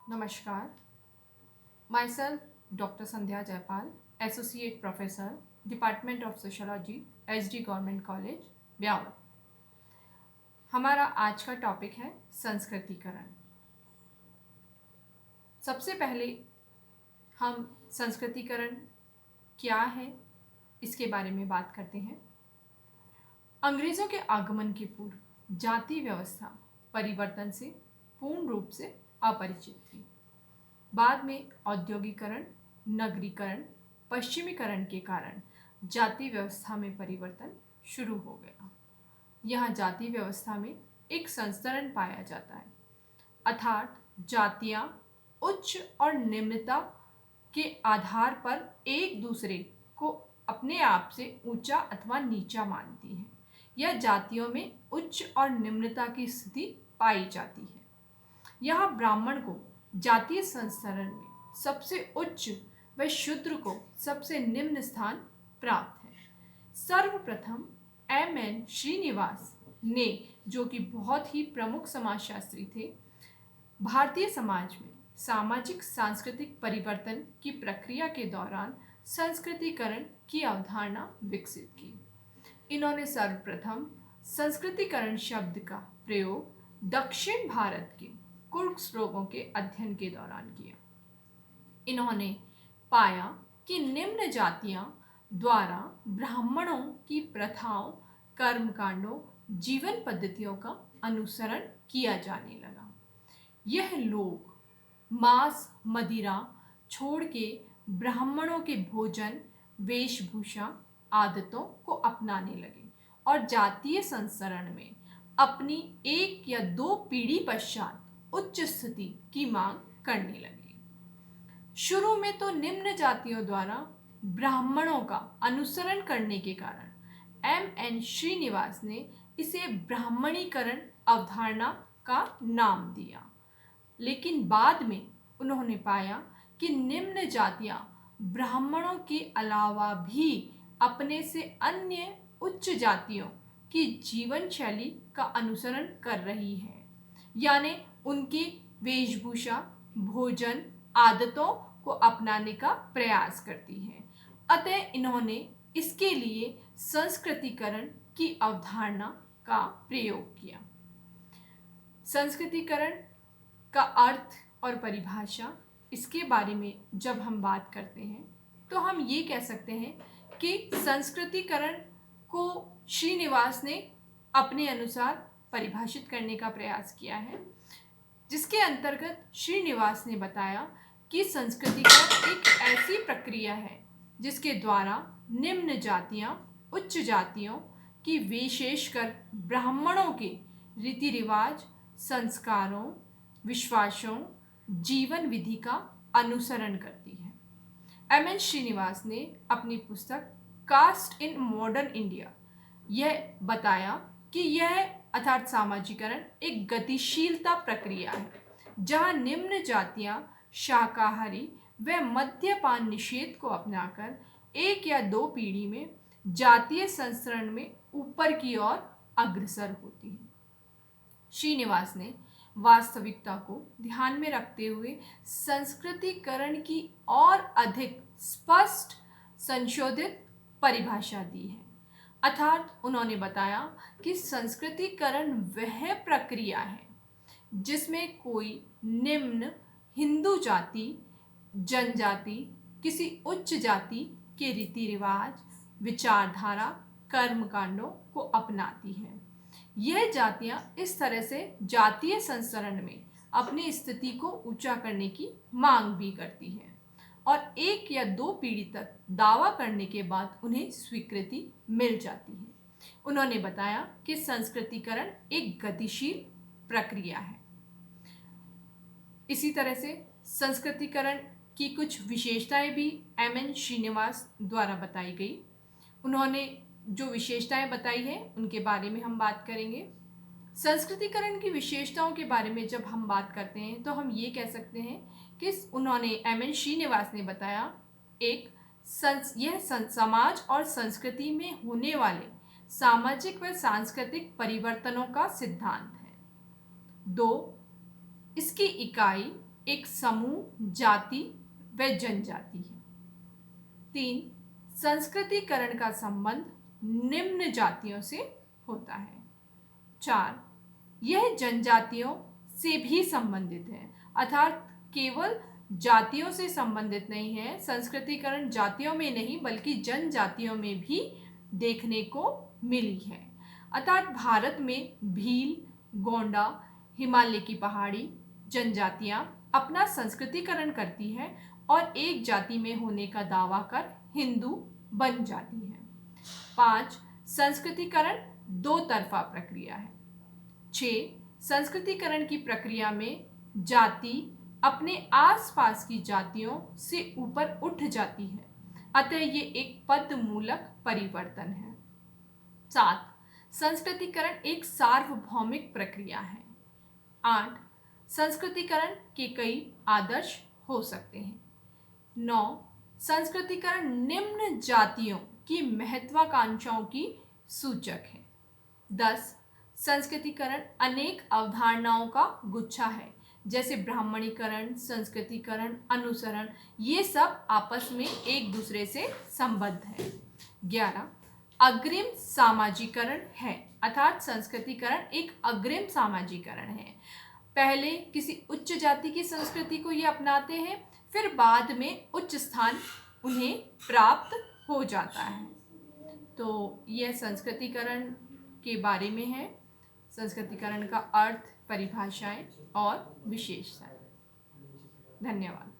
नमस्कार। Myself Dr. Sandhya Jaipal, associate professor, department of sociology, SD government college, Beawar. हमारा आज का टॉपिक है संस्कृतिकरण। सबसे पहले हम संस्कृतिकरण क्या है इसके बारे में बात करते हैं। अंग्रेज़ों के आगमन के पूर्व जाति व्यवस्था परिवर्तन से पूर्ण रूप से अपरिचित थी। बाद में औद्योगिकरण, नगरीकरण, पश्चिमीकरण के कारण जाति व्यवस्था में परिवर्तन शुरू हो गया। यहाँ जाति व्यवस्था में एक संस्तरण पाया जाता है, अर्थात जातियाँ उच्च और निम्नता के आधार पर एक दूसरे को अपने आप से ऊंचा अथवा नीचा मानती हैं। यह जातियों में उच्च और निम्नता की स्थिति पाई जाती है। यहाँ ब्राह्मण को जातीय संस्तरण में सबसे उच्च व शूद्र को सबसे निम्न स्थान प्राप्त है। सर्वप्रथम एम.एन. श्रीनिवास ने, जो कि बहुत ही प्रमुख समाजशास्त्री थे, भारतीय समाज में सामाजिक सांस्कृतिक परिवर्तन की प्रक्रिया के दौरान संस्कृतिकरण की अवधारणा विकसित की। इन्होंने सर्वप्रथम संस्कृतिकरण शब्द का प्रयोग दक्षिण भारत के कुर्क्स लोगों के अध्ययन के दौरान किया। इन्होंने पाया कि निम्न जातियां द्वारा ब्राह्मणों की प्रथाओं, कर्मकांडों, जीवन पद्धतियों का अनुसरण किया जाने लगा। यह लोग मांस मदिरा छोड़ के ब्राह्मणों के भोजन, वेशभूषा, आदतों को अपनाने लगे और जातीय संसरण में अपनी एक या दो पीढ़ी पश्चात उच्च स्थिति की मांग करने लगे। शुरू में तो निम्न जातियों द्वारा ब्राह्मणों का अनुसरण करने के कारण एम.एन. श्रीनिवास ने इसे ब्राह्मणीकरण अवधारणा का नाम दिया, लेकिन बाद में उन्होंने पाया कि निम्न जातियां ब्राह्मणों के अलावा भी अपने से अन्य उच्च जातियों की जीवन शैली का अनुसरण कर रही है, यानी उनकी वेशभूषा, भोजन, आदतों को अपनाने का प्रयास करती है। अतः इन्होंने इसके लिए संस्कृतिकरण की अवधारणा का प्रयोग किया। संस्कृतिकरण का अर्थ और परिभाषा, इसके बारे में जब हम बात करते हैं तो हम ये कह सकते हैं कि संस्कृतिकरण को श्रीनिवास ने अपने अनुसार परिभाषित करने का प्रयास किया है, जिसके अंतर्गत श्रीनिवास ने बताया कि संस्कृतिकरण एक ऐसी प्रक्रिया है जिसके द्वारा निम्न जातियां उच्च जातियों की, विशेषकर ब्राह्मणों के रीति रिवाज, संस्कारों, विश्वासों, जीवन विधि का अनुसरण करती है। एम.एन. श्रीनिवास ने अपनी पुस्तक कास्ट इन मॉडर्न इंडिया यह बताया कि यह अर्थात सामाजिकरण एक गतिशीलता प्रक्रिया है, जहां निम्न जातियां शाकाहारी व मद्यपान निषेध को अपनाकर एक या दो पीढ़ी में जातीय संस्करण में ऊपर की ओर अग्रसर होती हैं। श्रीनिवास ने वास्तविकता को ध्यान में रखते हुए संस्कृतिकरण की और अधिक स्पष्ट संशोधित परिभाषा दी है। अर्थात उन्होंने बताया कि संस्कृतिकरण वह प्रक्रिया है जिसमें कोई निम्न हिंदू जाति, जनजाति किसी उच्च जाति के रीति रिवाज, विचारधारा, कर्मकांडों को अपनाती है। यह जातियां इस तरह से जातीय संसरण में अपनी स्थिति को ऊंचा करने की मांग भी करती हैं और एक या दो पीढ़ी तक दावा करने के बाद उन्हें स्वीकृति मिल जाती है। उन्होंने बताया कि संस्कृतिकरण एक गतिशील प्रक्रिया है। इसी तरह से संस्कृतिकरण की कुछ विशेषताएं भी एम.एन. श्रीनिवास द्वारा बताई गई। उन्होंने जो विशेषताएं बताई हैं उनके बारे में हम बात करेंगे। संस्कृतिकरण की विशेषताओं के बारे में जब हम बात करते हैं तो हम ये कह सकते हैं कि उन्होंने एम.एन. श्रीनिवास ने बताया यह समाज और संस्कृति में होने वाले सामाजिक व सांस्कृतिक परिवर्तनों का सिद्धांत है। 2. इसकी इकाई एक समूह, जाति व जनजाति है। 3, संस्कृतिकरण का संबंध निम्न जातियों से होता है। 4, यह जनजातियों से भी संबंधित है, अर्थात केवल जातियों से संबंधित नहीं है। संस्कृतिकरण जातियों में नहीं बल्कि जनजातियों में भी देखने को मिली है। अर्थात भारत में भील, गोंडा, हिमालय की पहाड़ी जनजातियां अपना संस्कृतिकरण करती है और एक जाति में होने का दावा कर हिंदू बन जाती है। 5, संस्कृतिकरण दो तरफा प्रक्रिया है। 6, संस्कृतिकरण की प्रक्रिया में जाति अपने आसपास की जातियों से ऊपर उठ जाती है, अतः ये एक पदमूलक परिवर्तन है। 7, संस्कृतिकरण एक सार्वभौमिक प्रक्रिया है। 8, संस्कृतिकरण के कई आदर्श हो सकते हैं। 9, संस्कृतिकरण निम्न जातियों की महत्वाकांक्षाओं की सूचक है। 10, संस्कृतिकरण अनेक अवधारणाओं का गुच्छा है, जैसे ब्राह्मणीकरण, संस्कृतिकरण, अनुसरण, ये सब आपस में एक दूसरे से संबद्ध है। 11, अग्रिम सामाजिकरण है, अर्थात संस्कृतिकरण एक अग्रिम सामाजिकरण है। पहले किसी उच्च जाति की संस्कृति को ये अपनाते हैं, फिर बाद में उच्च स्थान उन्हें प्राप्त हो जाता है। तो यह संस्कृतिकरण के बारे में है, संस्कृतिकरण का अर्थ, परिभाषाएं और विशेषताएं। धन्यवाद।